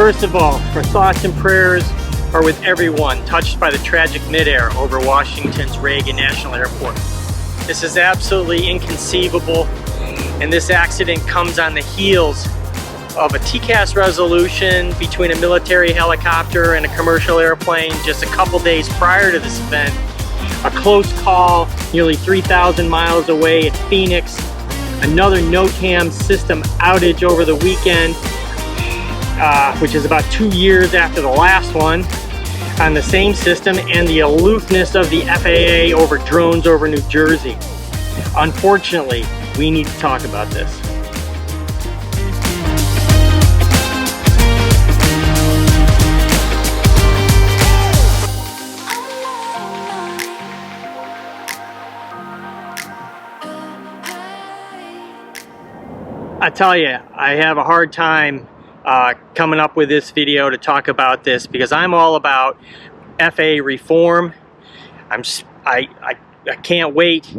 First of all, our thoughts and prayers are with everyone touched by the tragic midair over Washington's Reagan National Airport. This is absolutely inconceivable, and this accident comes on the heels of a TCAS resolution between a military helicopter and a commercial airplane just a couple days prior to this event. A close call nearly 3,000 miles away at Phoenix. Another NOTAM system outage over the weekend, which is about 2 years after the last one on the same system, and the aloofness of the FAA over drones over New Jersey. Unfortunately, we need to talk about this. I tell you, I have a hard time coming up with this video to talk about this because I'm all about FAA reform. I can't wait.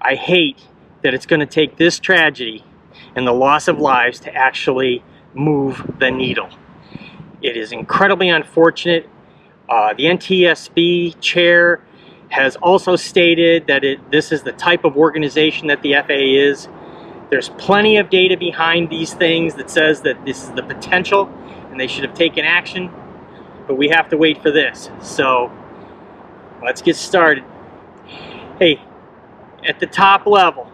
I hate that it's going to take this tragedy and the loss of lives to actually move the needle. It is incredibly unfortunate. The NTSB chair has also stated that this is the type of organization that the FAA is. There's plenty of data behind these things that says that this is the potential and they should have taken action, but we have to wait for this. So let's get started. Hey, at the top level,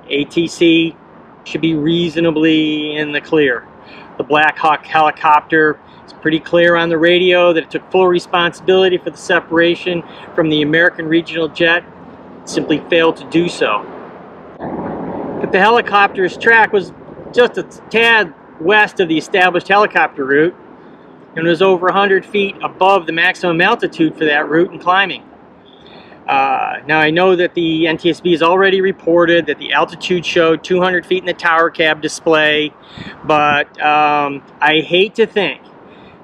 ATC should be reasonably in the clear. The Black Hawk helicopter is pretty clear on the radio that it took full responsibility for the separation from the American regional jet. It simply failed to do so. But the helicopter's track was just a tad west of the established helicopter route and was over 100 feet above the maximum altitude for that route and climbing. Now I know that the NTSB has already reported that the altitude showed 200 feet in the tower cab display, but I hate to think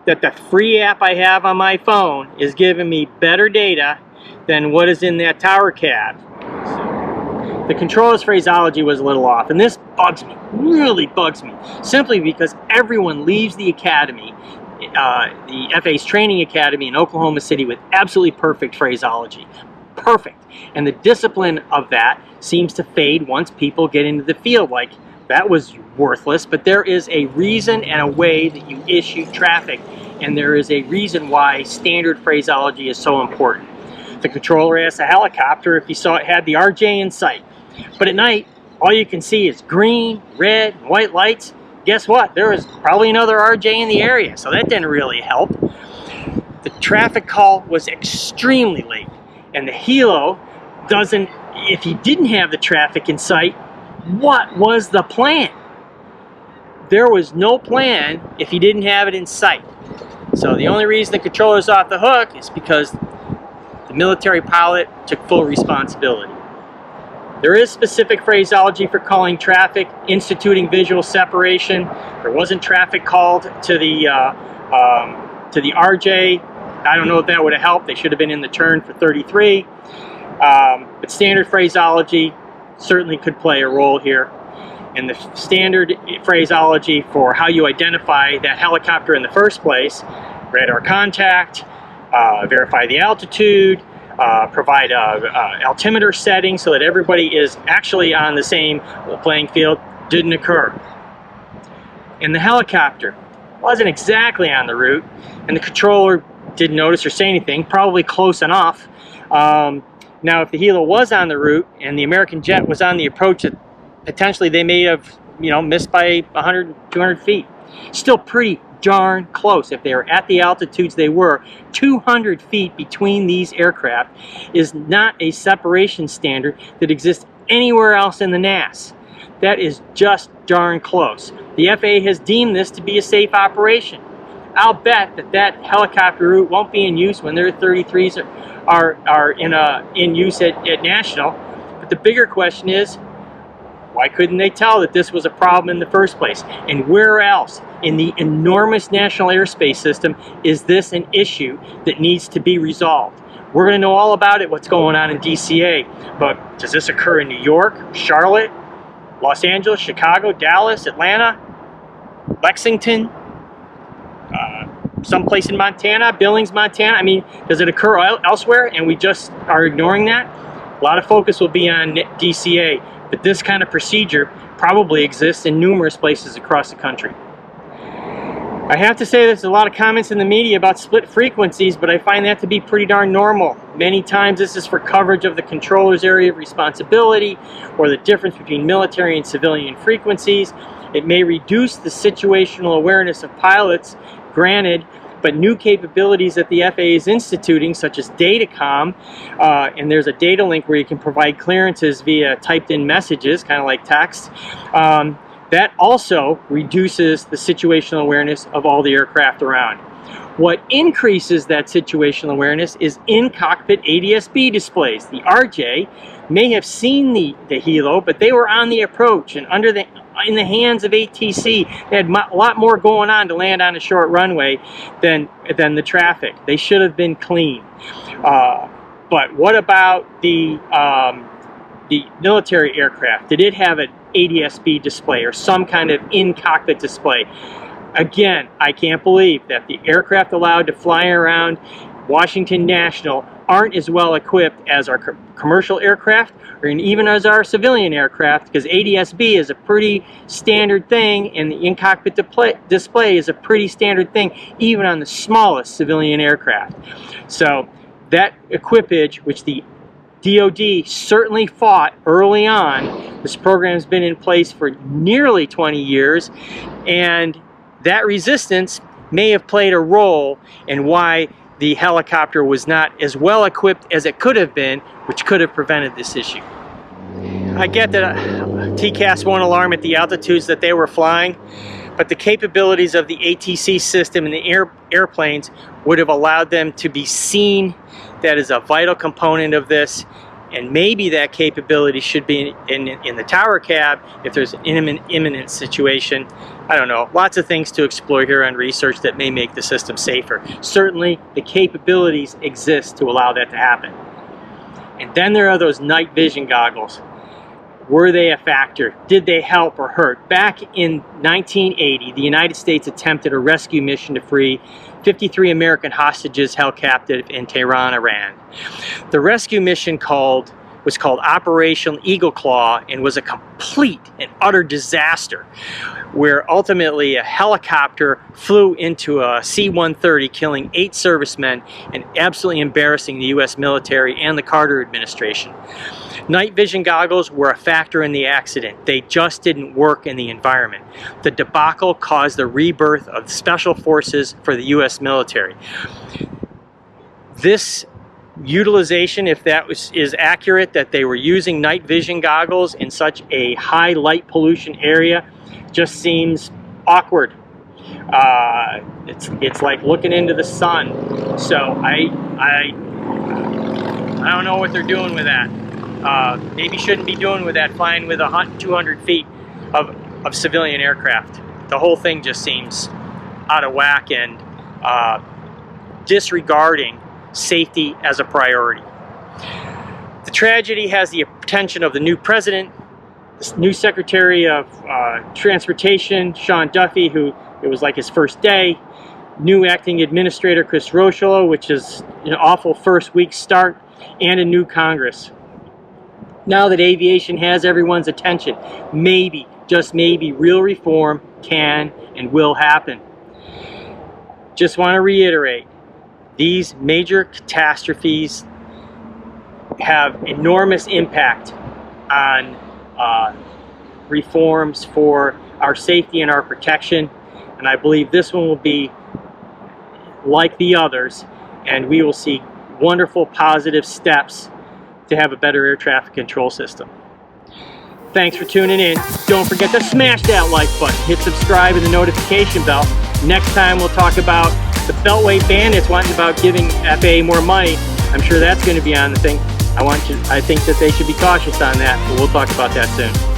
that the free app I have on my phone is giving me better data than what is in that tower cab. The controller's phraseology was a little off, and this bugs me, really bugs me, simply because everyone leaves the academy, the FAA's training academy in Oklahoma City, with absolutely perfect phraseology. Perfect. And the discipline of that seems to fade once people get into the field. Like, that was worthless, but there is a reason and a way that you issue traffic, and there is a reason why standard phraseology is so important. The controller asked the helicopter if he saw it had the RJ in sight. But at night, all you can see is green, red, and white lights. Guess what? There was probably another RJ in the area, so that didn't really help. The traffic call was extremely late, and the helo doesn't, if he didn't have the traffic in sight, what was the plan? There was no plan if he didn't have it in sight. So the only reason the controller's off the hook is because the military pilot took full responsibility. There is specific phraseology for calling traffic, instituting visual separation. There wasn't traffic called to the RJ. I don't know if that would have helped. They should have been in the turn for 33. But standard phraseology certainly could play a role here. And the standard phraseology for how you identify that helicopter in the first place: radar contact, verify the altitude, provide altimeter setting so that everybody is actually on the same playing field, didn't occur. And the helicopter wasn't exactly on the route, and the controller didn't notice or say anything, probably close enough. Now, if the helo was on the route and the American jet was on the approach, that potentially they may have, missed by 100, 200 feet. Still pretty darn close. If they were at the altitudes they were, 200 feet between these aircraft is not a separation standard that exists anywhere else in the NAS. That is just darn close. The FAA has deemed this to be a safe operation. I'll bet that helicopter route won't be in use when their 33s are in use at National. But the bigger question is, why couldn't they tell that this was a problem in the first place? And where else in the enormous national airspace system is this an issue that needs to be resolved? We're going to know all about it, what's going on in DCA, but does this occur in New York, Charlotte, Los Angeles, Chicago, Dallas, Atlanta, Lexington? someplace in Montana, Billings, Montana? I mean, does it occur elsewhere and we just are ignoring that? A lot of focus will be on DCA, but this kind of procedure probably exists in numerous places across the country. I have to say there's a lot of comments in the media about split frequencies, but I find that to be pretty darn normal. Many times this is for coverage of the controller's area of responsibility or the difference between military and civilian frequencies. It may reduce the situational awareness of pilots, granted, but new capabilities that the FAA is instituting, such as datacom, and there's a data link where you can provide clearances via typed in messages, kind of like text, that also reduces the situational awareness of all the aircraft around. What increases that situational awareness is in-cockpit ADS-B displays. The RJ may have seen the helo, but they were on the approach and in the hands of ATC. They had a lot more going on to land on a short runway than the traffic. They should have been clean. But what about the military aircraft? Did it have an ADS-B display or some kind of in-cockpit display? Again, I can't believe that the aircraft allowed to fly around Washington National aren't as well equipped as our commercial aircraft or even as our civilian aircraft, because ADS-B is a pretty standard thing and the in-cockpit display is a pretty standard thing even on the smallest civilian aircraft. So that equipage, which the DoD certainly fought early on, this program has been in place for nearly 20 years, and that resistance may have played a role in why the helicopter was not as well equipped as it could have been, which could have prevented this issue. I get that TCAS won't alarm at the altitudes that they were flying, but the capabilities of the ATC system and the airplanes would have allowed them to be seen. That is a vital component of this, and maybe that capability should be in the tower cab if there's an imminent situation. I don't know, lots of things to explore here on research that may make the system safer. Certainly the capabilities exist to allow that to happen. And then there are those night vision goggles. Were they a factor? Did they help or hurt? Back in 1980, the United States attempted a rescue mission to free 53 American hostages held captive in Tehran, Iran. The rescue mission was called Operation Eagle Claw and was a complete and utter disaster, where ultimately a helicopter flew into a C-130, killing 8 servicemen and absolutely embarrassing the U.S. military and the Carter administration. Night vision goggles were a factor in the accident. They just didn't work in the environment. The debacle caused the rebirth of special forces for the U.S. military. This utilization, if that is accurate, that they were using night vision goggles in such a high light pollution area, just seems awkward. It's like looking into the sun. So I don't know what they're doing with that. Maybe shouldn't be doing with that, flying with 200 feet of civilian aircraft. The whole thing just seems out of whack and disregarding safety as a priority. The tragedy has the attention of the new president, the new Secretary of Transportation, Sean Duffy, who it was like his first day, new acting administrator, Chris Rocholo, which is an awful first week start, and a new Congress. Now that aviation has everyone's attention, maybe, just maybe, real reform can and will happen. Just want to reiterate, these major catastrophes have enormous impact on reforms for our safety and our protection, and I believe this one will be like the others, and we will see wonderful positive steps to have a better air traffic control system. Thanks for tuning in. Don't forget to smash that like button, hit subscribe and the notification bell. Next time we'll talk about the Beltway bandits wanting about giving FAA more money. I'm sure that's going to be on the thing. I think that they should be cautious on that, but we'll talk about that soon.